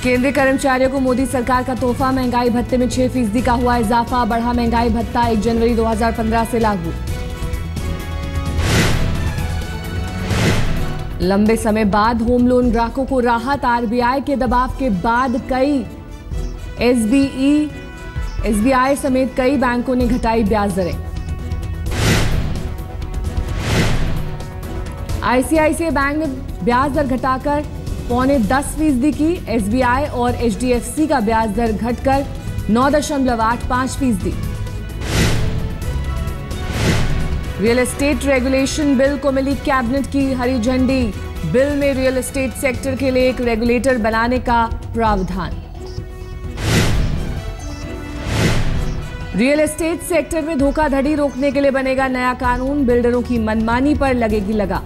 केंद्रीय कर्मचारियों को मोदी सरकार का तोहफा, महंगाई भत्ते में 6% का हुआ इजाफा, बढ़ा महंगाई भत्ता 1 जनवरी 2015 से लागू। लंबे समय बाद होम लोन ग्राहकों को राहत, आरबीआई के दबाव के बाद कई एसबीआई समेत कई बैंकों ने घटाई ब्याज दरें। आईसीआईसीआई बैंक ने ब्याज दर घटाकर 9.25% की, एसबीआई और एचडीएफसी का ब्याज दर घटकर 9.85%। रियल एस्टेट रेगुलेशन बिल को मिली कैबिनेट की हरी झंडी, बिल में रियल एस्टेट सेक्टर के लिए एक रेगुलेटर बनाने का प्रावधान। रियल एस्टेट सेक्टर में धोखाधड़ी रोकने के लिए बनेगा नया कानून, बिल्डरों की मनमानी पर लगेगी लगाम।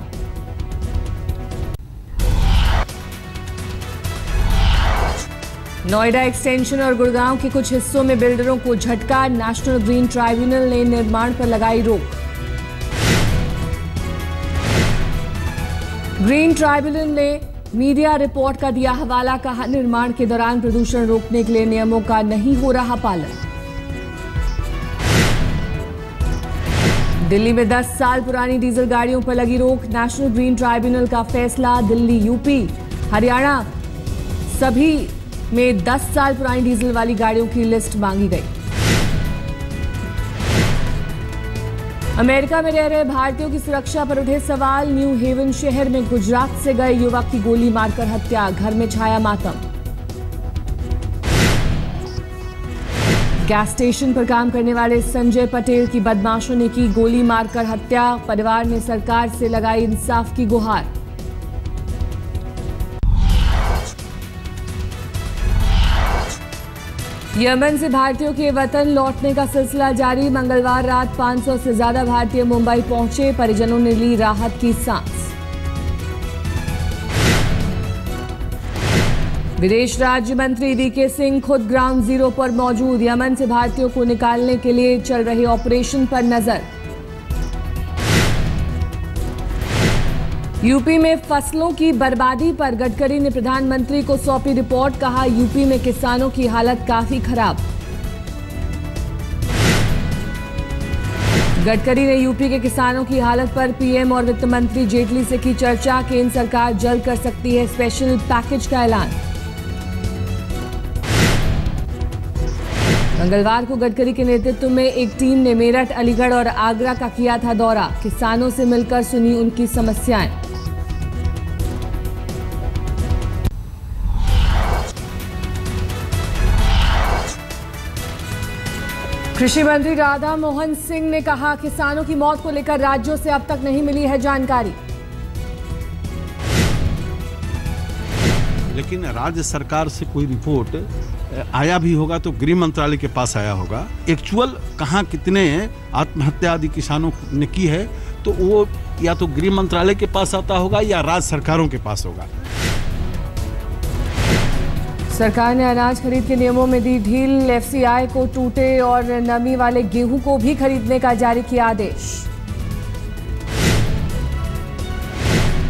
नोएडा एक्सटेंशन और गुड़गांव के कुछ हिस्सों में बिल्डरों को झटका, नेशनल ग्रीन ट्राइब्यूनल ने निर्माण पर लगाई रोक। ग्रीन ट्राइब्यूनल ने मीडिया रिपोर्ट का दिया हवाला, कहा निर्माण के दौरान प्रदूषण रोकने के लिए नियमों का नहीं हो रहा पालन। दिल्ली में 10 साल पुरानी डीजल गाड़ियों पर लगी रोक, नेशनल ग्रीन ट्राइब्यूनल का फैसला, दिल्ली, यूपी, हरियाणा सभी में 10 साल पुरानी डीजल वाली गाड़ियों की लिस्ट मांगी गई। अमेरिका में रह रहे भारतीयों की सुरक्षा पर उठे सवाल, न्यू हेवन शहर में गुजरात से गए युवक की गोली मारकर हत्या, घर में छाया मातम। गैस स्टेशन पर काम करने वाले संजय पटेल की बदमाशों ने की गोली मारकर हत्या, परिवार ने सरकार से लगाई इंसाफ की गुहार। यमन से भारतीयों के वतन लौटने का सिलसिला जारी, मंगलवार रात 500 से ज्यादा भारतीय मुंबई पहुंचे, परिजनों ने ली राहत की सांस। विदेश राज्य मंत्री वीके सिंह खुद ग्राउंड जीरो पर मौजूद, यमन से भारतीयों को निकालने के लिए चल रहे ऑपरेशन पर नजर। यूपी में फसलों की बर्बादी पर गडकरी ने प्रधानमंत्री को सौंपी रिपोर्ट, कहा यूपी में किसानों की हालत काफी खराब। गडकरी ने यूपी के किसानों की हालत पर पीएम और वित्त मंत्री जेटली से की चर्चा, केंद्र सरकार जल्द कर सकती है स्पेशल पैकेज का ऐलान। मंगलवार को गडकरी के नेतृत्व में एक टीम ने मेरठ, अलीगढ़ और आगरा का किया था दौरा, किसानों से मिलकर सुनी उनकी समस्याएं। कृषि मंत्री राधा मोहन सिंह ने कहा, किसानों की मौत को लेकर राज्यों से अब तक नहीं मिली है जानकारी। लेकिन राज्य सरकार से कोई रिपोर्ट आया भी होगा तो गृह मंत्रालय के पास आया होगा। एक्चुअल कहाँ कितने आत्महत्या आदि किसानों ने की है तो वो या तो गृह मंत्रालय के पास आता होगा या राज्य सरकारों के पास होगा। सरकार ने अनाज खरीद के नियमों में दी ढील, एफसीआई को टूटे और नमी वाले गेहूं को भी खरीदने का जारी किया आदेश।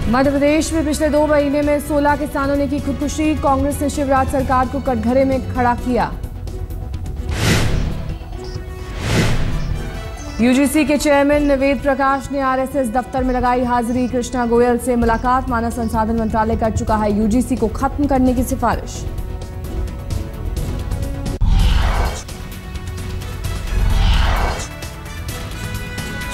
मध्य प्रदेश में पिछले 2 महीने में 16 किसानों ने की खुदकुशी, कांग्रेस ने शिवराज सरकार को कटघरे में खड़ा किया। यूजीसी के चेयरमैन निवेद प्रकाश ने आरएसएस दफ्तर में लगाई हाजिरी, कृष्णा गोयल से मुलाकात, मानव संसाधन मंत्रालय कर चुका है यूजीसी को खत्म करने की सिफारिश।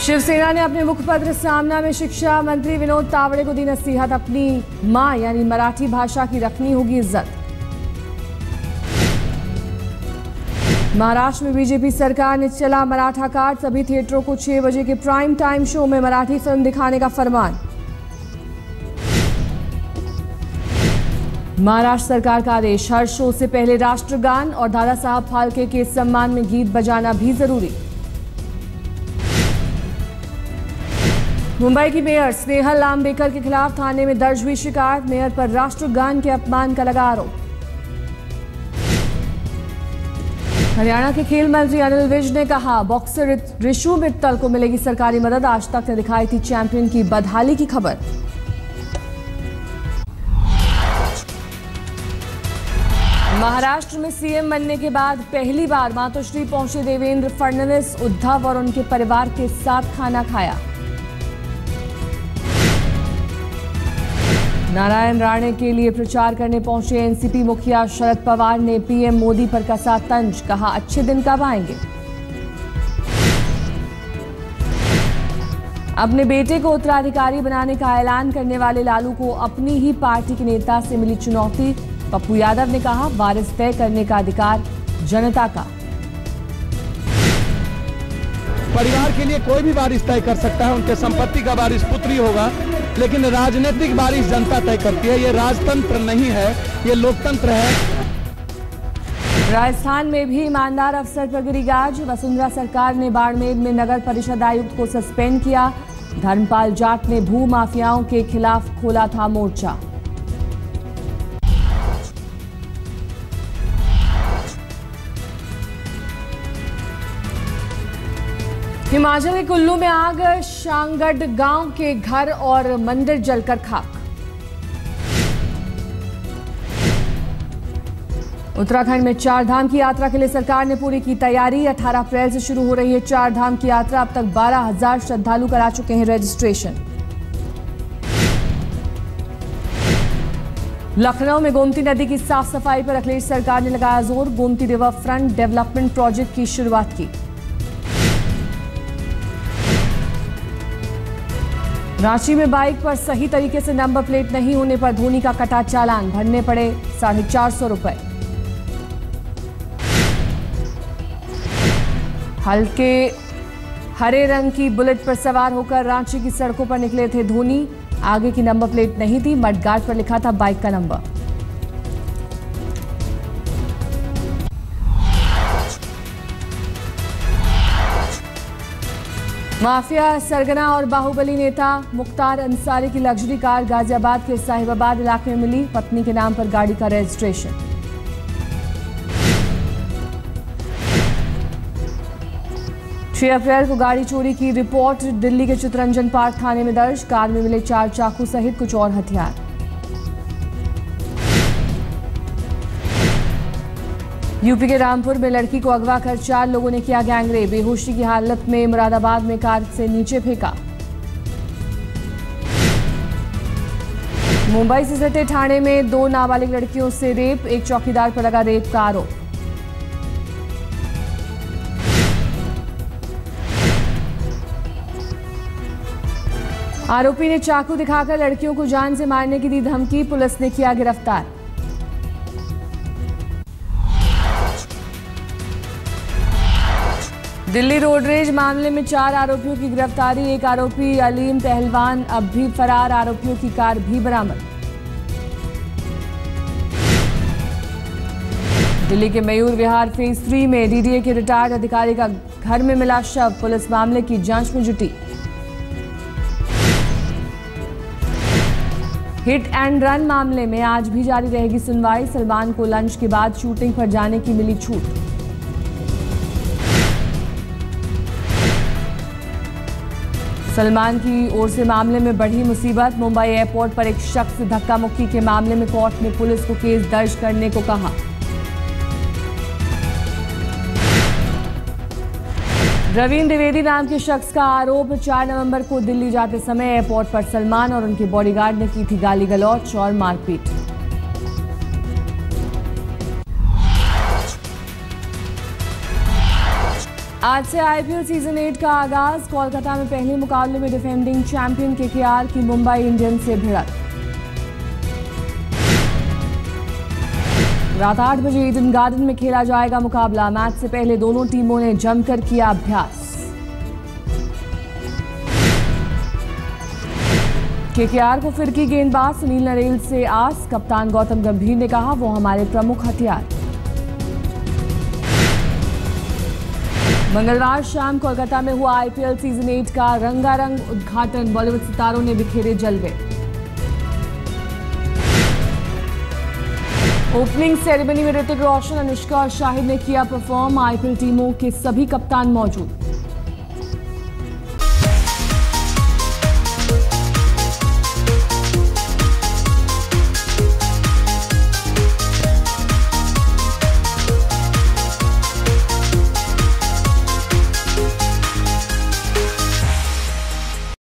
शिवसेना ने अपने मुखपत्र सामना में शिक्षा मंत्री विनोद तावड़े को दी नसीहत, अपनी मां यानी मराठी भाषा की रखनी होगी इज्जत। महाराष्ट्र में बीजेपी सरकार ने चला मराठा कार्ड, सभी थिएटरों को 6 बजे के प्राइम टाइम शो में मराठी फिल्म दिखाने का फरमान। महाराष्ट्र सरकार का आदेश, हर शो से पहले राष्ट्रगान और दादा साहब फाल्के के सम्मान में गीत बजाना भी जरूरी। मुंबई की मेयर स्नेहल लांबेकर के खिलाफ थाने में दर्ज हुई शिकायत, मेयर पर राष्ट्रगान के अपमान का लगा आरोप। हरियाणा के खेल मंत्री अनिल विज ने कहा, बॉक्सर ऋषु मित्तल को मिलेगी सरकारी मदद, आज तक ने दिखाई थी चैंपियन की बदहाली की खबर। महाराष्ट्र में सीएम बनने के बाद पहली बार मातोश्री पहुंचे देवेंद्र फडणवीस। उद्धव और उनके परिवार के साथ खाना खाया। नारायण राणे के लिए प्रचार करने पहुंचे एनसीपी मुखिया शरद पवार ने पीएम मोदी पर कसा तंज। कहा, अच्छे दिन कब आएंगे। अपने बेटे को उत्तराधिकारी बनाने का ऐलान करने वाले लालू को अपनी ही पार्टी के नेता से मिली चुनौती। पप्पू यादव ने कहा, वारिस तय करने का अधिकार जनता का। परिवार के लिए कोई भी वारिस तय कर सकता है, उनके संपत्ति का वारिस पुत्र ही होगा, लेकिन राजनीतिक वारिस जनता तय करती है। ये राजतंत्र नहीं है, ये लोकतंत्र है। राजस्थान में भी ईमानदार अफसर पर गिरी गाज। वसुंधरा सरकार ने बाड़मेर में नगर परिषद आयुक्त को सस्पेंड किया। धर्मपाल जाट ने भू माफियाओं के खिलाफ खोला था मोर्चा। हिमाचल के कुल्लू में आग। शांगड गांव के घर और मंदिर जलकर खाक। उत्तराखंड में 4 धाम की यात्रा के लिए सरकार ने पूरी की तैयारी। 18 अप्रैल से शुरू हो रही है 4 धाम की यात्रा। अब तक 12,000 श्रद्धालु करा चुके हैं रजिस्ट्रेशन। लखनऊ में गोमती नदी की साफ सफाई पर अखिलेश सरकार ने लगाया जोर। Gomti river front development project की शुरुआत की। रांची में बाइक पर सही तरीके से नंबर प्लेट नहीं होने पर धोनी का कटा चालान। भरने पड़े 450 रुपए। हल्के हरे रंग की बुलेट पर सवार होकर रांची की सड़कों पर निकले थे धोनी। आगे की नंबर प्लेट नहीं थी, मडगार्ड पर लिखा था बाइक का नंबर। माफिया सरगना और बाहुबली नेता मुख्तार अंसारी की लग्जरी कार गाजियाबाद के साहिबाबाद इलाके में मिली। पत्नी के नाम पर गाड़ी का रजिस्ट्रेशन। छह अप्रैल को गाड़ी चोरी की रिपोर्ट दिल्ली के चितरंजन पार्क थाने में दर्ज। कार में मिले 4 चाकू सहित कुछ और हथियार। यूपी के रामपुर में लड़की को अगवा कर 4 लोगों ने किया गैंगरेप। बेहोशी की हालत में मुरादाबाद में कार से नीचे फेंका। मुंबई से सटे ठाणे में 2 नाबालिग लड़कियों से रेप। एक चौकीदार पर लगा रेप का आरोप। आरोपी ने चाकू दिखाकर लड़कियों को जान से मारने की दी धमकी। पुलिस ने किया गिरफ्तार। दिल्ली रोड रेज मामले में 4 आरोपियों की गिरफ्तारी। एक आरोपी अलीम पहलवान अब भी फरार। आरोपियों की कार भी बरामद। दिल्ली के मयूर विहार फेज 3 में डीडीए के रिटायर्ड अधिकारी का घर में मिला शव। पुलिस मामले की जांच में जुटी। हिट एंड रन मामले में आज भी जारी रहेगी सुनवाई। सलमान को लंच के बाद शूटिंग पर जाने की मिली छूट। सलमान की ओर से मामले में बढ़ी मुसीबत। मुंबई एयरपोर्ट पर एक शख्स से धक्का मुक्की के मामले में कोर्ट ने पुलिस को केस दर्ज करने को कहा। रवीन द्विवेदी नाम के शख्स का आरोप 4 नवंबर को दिल्ली जाते समय एयरपोर्ट पर सलमान और उनके बॉडीगार्ड ने की थी गाली गलौच और मारपीट। आज से आईपीएल सीजन 8 का आगाज। कोलकाता में पहले मुकाबले में डिफेंडिंग चैंपियन केकेआर की मुंबई इंडियंस से भिड़ंत। रात 8 बजे ईडन गार्डन में खेला जाएगा मुकाबला। मैच से पहले दोनों टीमों ने जमकर किया अभ्यास। केकेआर को फिरकी गेंदबाज सुनील नरेल से आस। कप्तान गौतम गंभीर ने कहा, वो हमारे प्रमुख हथियार। मंगलवार शाम कोलकाता में हुआ आईपीएल सीजन 8 का रंगारंग उद्घाटन। बॉलीवुड सितारों ने बिखेरे जलवे। ओपनिंग सेरेमनी में ऋतिक रोशन, अनुष्का और शाहिद ने किया परफॉर्म। आईपीएल टीमों के सभी कप्तान मौजूद।